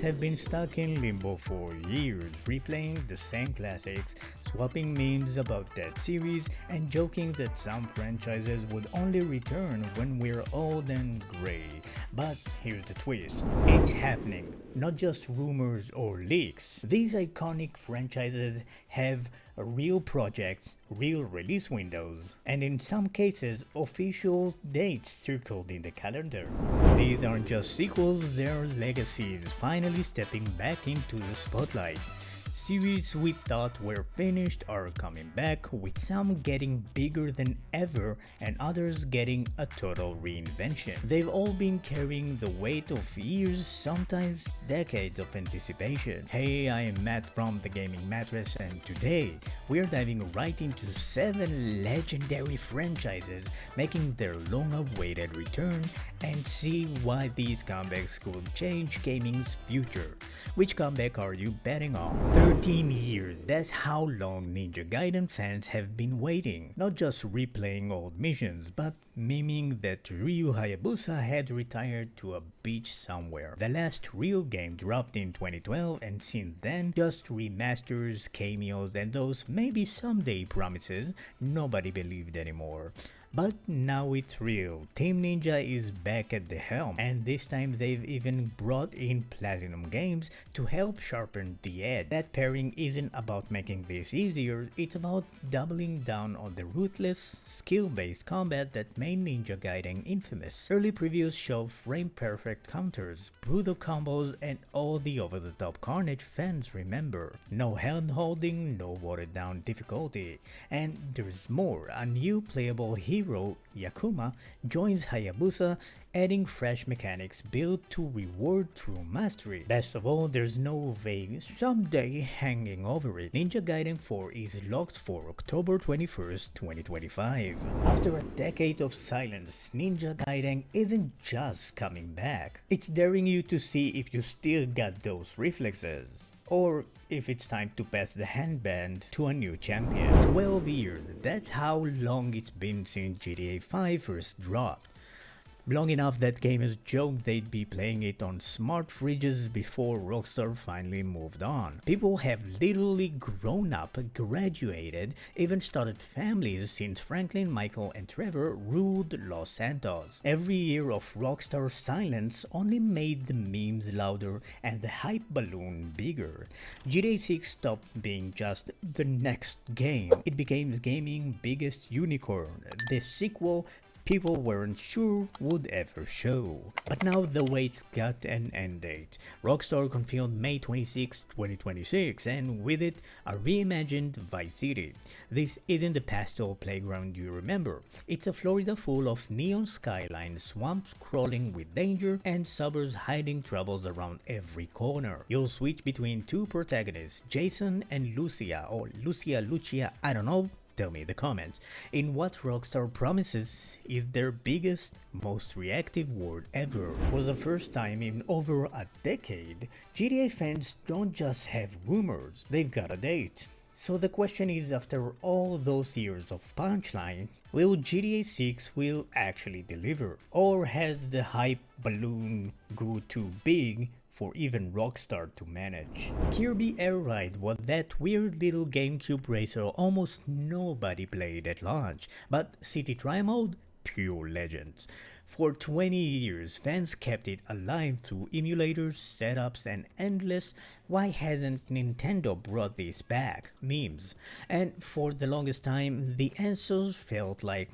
have been stuck in limbo for years, replaying the same classics, swapping memes about that series, and joking that some franchises would only return when we're old and grey. But here's the twist. It's happening, not just rumors or leaks. These iconic franchises have real projects, real release windows, and in some cases, official dates circled in the calendar. These aren't just sequels, they're legacies finally stepping back into the spotlight. Series we thought were finished are coming back, with some getting bigger than ever and others getting a total reinvention. They've all been carrying the weight of years, sometimes decades of anticipation. Hey, I am Matt from The Gaming Mattress, and today we're diving right into 7 legendary franchises making their long-awaited return and see why these comebacks could change gaming's future. Which comeback are you betting on? 13 years, that's how long Ninja Gaiden fans have been waiting. Not just replaying old missions, but memeing that Ryu Hayabusa had retired to a beach somewhere. The last real game dropped in 2012, and since then, just remasters, cameos, and those maybe someday promises nobody believed anymore. But now it's real. Team Ninja is back at the helm, and this time they've even brought in Platinum Games to help sharpen the edge. That pairing isn't about making this easier, it's about doubling down on the ruthless, skill-based combat that made Ninja Gaiden infamous. Early previews show frame-perfect counters, brutal combos, and all the over-the-top carnage fans remember. No hand-holding, no watered-down difficulty. And there's more, a new playable hero, Yakuma, joins Hayabusa, adding fresh mechanics built to reward true mastery. Best of all, there's no vague someday hanging over it. Ninja Gaiden 4 is locked for October 21st, 2025. After a decade of silence, Ninja Gaiden isn't just coming back. It's daring you to see if you still got those reflexes, or if it's time to pass the handband to a new champion. 12 years, that's how long it's been since GTA 5 first dropped. Long enough that gamers joked they'd be playing it on smart fridges before Rockstar finally moved on. People have literally grown up, graduated, even started families since Franklin, Michael, and Trevor ruled Los Santos. Every year of Rockstar silence only made the memes louder and the hype balloon bigger. GTA 6 stopped being just the next game. It became gaming's biggest unicorn. The sequel people weren't sure would ever show. But now the wait's got an end date. Rockstar confirmed May 26, 2026, and with it, a reimagined Vice City. This isn't the pastel playground you remember. It's a Florida full of neon skylines, swamps crawling with danger, and suburbs hiding troubles around every corner. You'll switch between 2 protagonists, Jason and Lucia, or Lucia, I don't know. Tell me in the comments. In what Rockstar promises is their biggest, most reactive word ever. For the first time in over a decade, GTA fans don't just have rumors, they've got a date. So the question is, after all those years of punchlines, will GTA 6 will actually deliver? Or has the hype balloon grew too big for even Rockstar to manage? Kirby Air Riders was that weird little GameCube racer almost nobody played at launch, but City Trial mode? Pure legends. For 20 years, fans kept it alive through emulators, setups, and endless "why hasn't Nintendo brought this back?" memes. And for the longest time, the answers felt like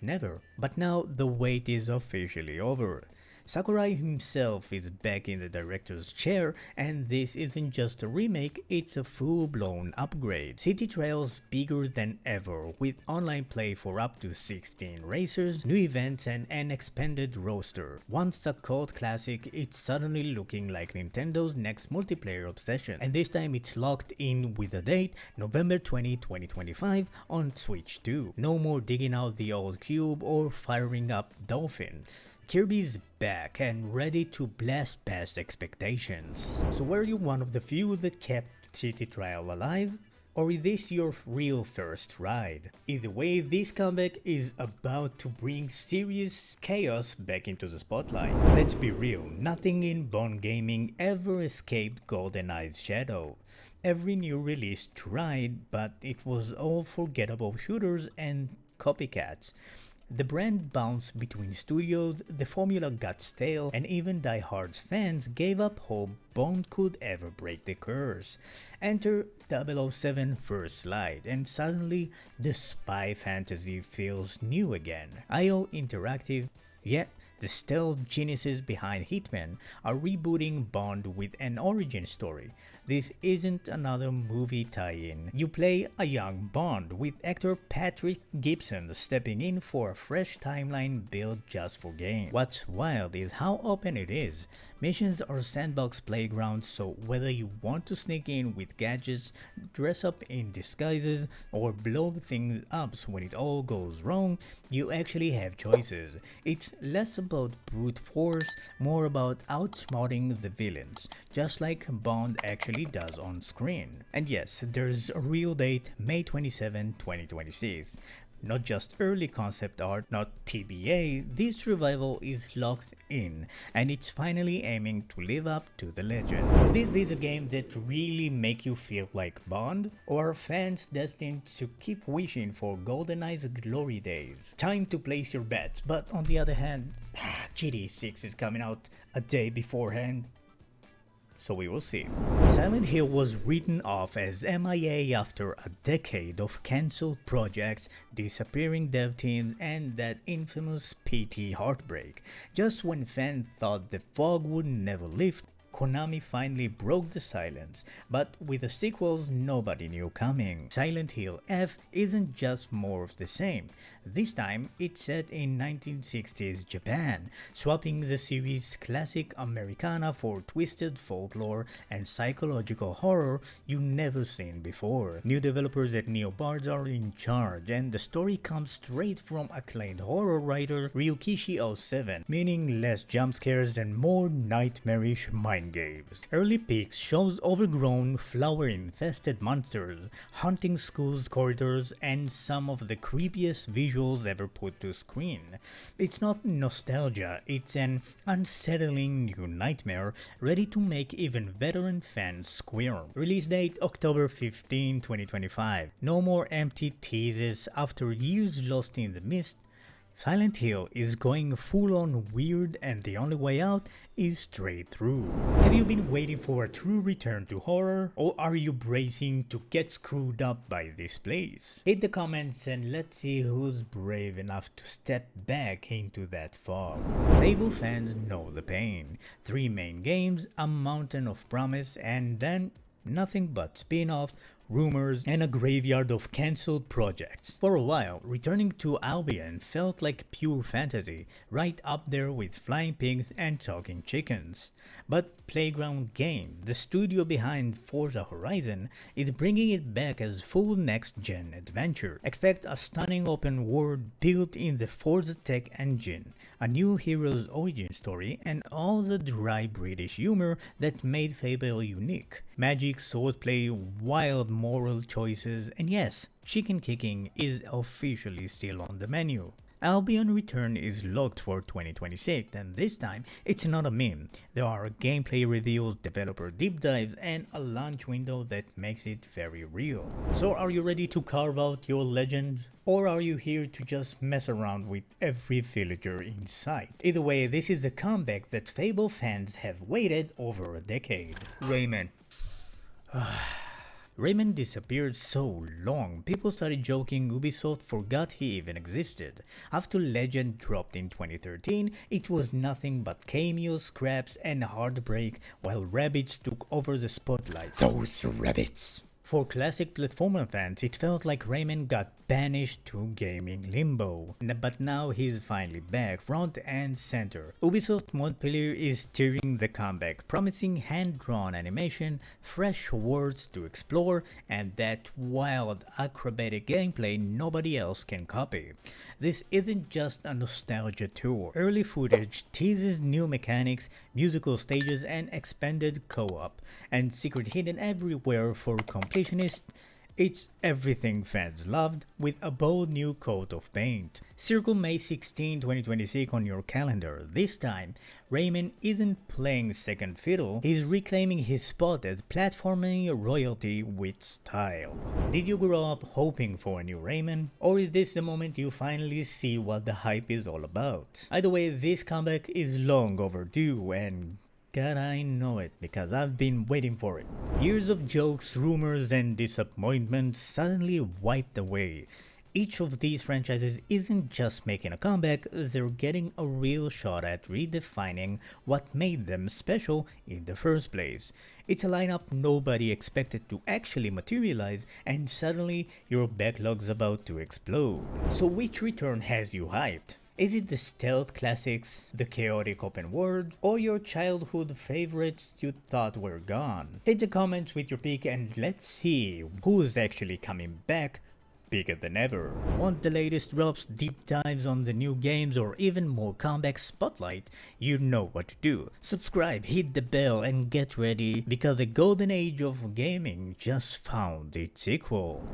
never. But now the wait is officially over. Sakurai himself is back in the director's chair, and this isn't just a remake, it's a full-blown upgrade. City Trail's bigger than ever, with online play for up to 16 racers, new events, and an expanded roster. Once a cult classic, it's suddenly looking like Nintendo's next multiplayer obsession, and this time it's locked in with a date, November 20, 2025 on Switch 2. No more digging out the old cube or firing up Dolphin. Kirby's back and ready to blast past expectations. So were you one of the few that kept City Trial alive? Or is this your real first ride? Either way, this comeback is about to bring serious chaos back into the spotlight. Let's be real, nothing in Bond gaming ever escaped GoldenEye's shadow. Every new release tried, but it was all forgettable shooters and copycats. The brand bounced between studios, the formula got stale, and even die-hard fans gave up hope Bond could ever break the curse. Enter 007 First Light, and suddenly the spy fantasy feels new again. IO Interactive, yeah, the stealth geniuses behind Hitman are rebooting Bond with an origin story. This isn't another movie tie-in. You play a young Bond with actor Patrick Gibson stepping in for a fresh timeline built just for games. What's wild is how open it is. Missions are sandbox playgrounds, so whether you want to sneak in with gadgets, dress up in disguises, or blow things up when it all goes wrong, you actually have choices. It's less about brute force, more about outsmarting the villains, just like Bond actually does on screen. And yes, there's a real date, May 27, 2026. Not just early concept art, not TBA, this revival is locked in, and it's finally aiming to live up to the legend. Will this be the game that really make you feel like Bond? Or are fans destined to keep wishing for GoldenEye's glory days? Time to place your bets, but on the other hand, GTA 6 is coming out a day beforehand, so we will see. Silent Hill was written off as MIA after a decade of cancelled projects, disappearing dev teams, and that infamous PT heartbreak. Just when fans thought the fog would never lift, Konami finally broke the silence, but with the sequels nobody knew coming. Silent Hill F isn't just more of the same. This time, it's set in 1960s Japan, swapping the series' classic Americana for twisted folklore and psychological horror you've never seen before. New developers at NeoBards are in charge, and the story comes straight from acclaimed horror writer Ryukishi07, meaning less jump scares and more nightmarish mind games. Early Peaks shows overgrown, flower-infested monsters haunting schools' corridors and some of the creepiest visuals ever put to screen. It's not nostalgia, it's an unsettling new nightmare ready to make even veteran fans squirm. Release date October 15, 2025. No more empty teases after years lost in the mist. Silent Hill is going full on weird, and the only way out is straight through. Have you been waiting for a true return to horror, or are you bracing to get screwed up by this place? Hit the comments and let's see who's brave enough to step back into that fog. Fable fans know the pain. 3 main games, a mountain of promise, and then nothing but spin-offs, rumors, and a graveyard of cancelled projects. For a while, returning to Albion felt like pure fantasy, right up there with flying pigs and talking chickens. But Playground Games, the studio behind Forza Horizon, is bringing it back as full next-gen adventure. Expect a stunning open world built in the Forza tech engine, a new hero's origin story, and all the dry British humor that made Fable unique. Magic, swordplay, wild moral choices, and yes, chicken kicking is officially still on the menu. Albion Return is locked for 2026, and this time it's not a meme. There are gameplay reveals, developer deep dives, and a launch window that makes it very real. So are you ready to carve out your legend? Or are you here to just mess around with every villager in sight? Either way, this is the comeback that Fable fans have waited over a decade. Rayman. Rayman disappeared so long, people started joking Ubisoft forgot he even existed. After Legend dropped in 2013, it was nothing but cameos, scraps, and heartbreak while rabbits took over the spotlight. Those rabbits! For classic platformer fans, it felt like Rayman got banished to gaming limbo. But now he's finally back, front and center. Ubisoft Montpellier is steering the comeback, promising hand-drawn animation, fresh worlds to explore, and that wild acrobatic gameplay nobody else can copy. This isn't just a nostalgia tour. Early footage teases new mechanics, musical stages, and expanded co-op, and secret hidden everywhere for completionists. It's everything fans loved with a bold new coat of paint. Circle May 16, 2026 on your calendar. This time, Rayman isn't playing second fiddle, he's reclaiming his spot as platforming royalty with style. Did you grow up hoping for a new Rayman? Or is this the moment you finally see what the hype is all about? Either way, this comeback is long overdue and God, I know it, because I've been waiting for it. Years of jokes, rumors, and disappointment suddenly wiped away. Each of these franchises isn't just making a comeback, they're getting a real shot at redefining what made them special in the first place. It's a lineup nobody expected to actually materialize, and suddenly your backlog's about to explode. So which return has you hyped? Is it the stealth classics, the chaotic open world, or your childhood favorites you thought were gone? Hit the comments with your pick and let's see who's actually coming back bigger than ever. Want the latest drops, deep dives on the new games, or even more comeback spotlight? You know what to do. Subscribe, hit the bell, and get ready because the golden age of gaming just found its equal.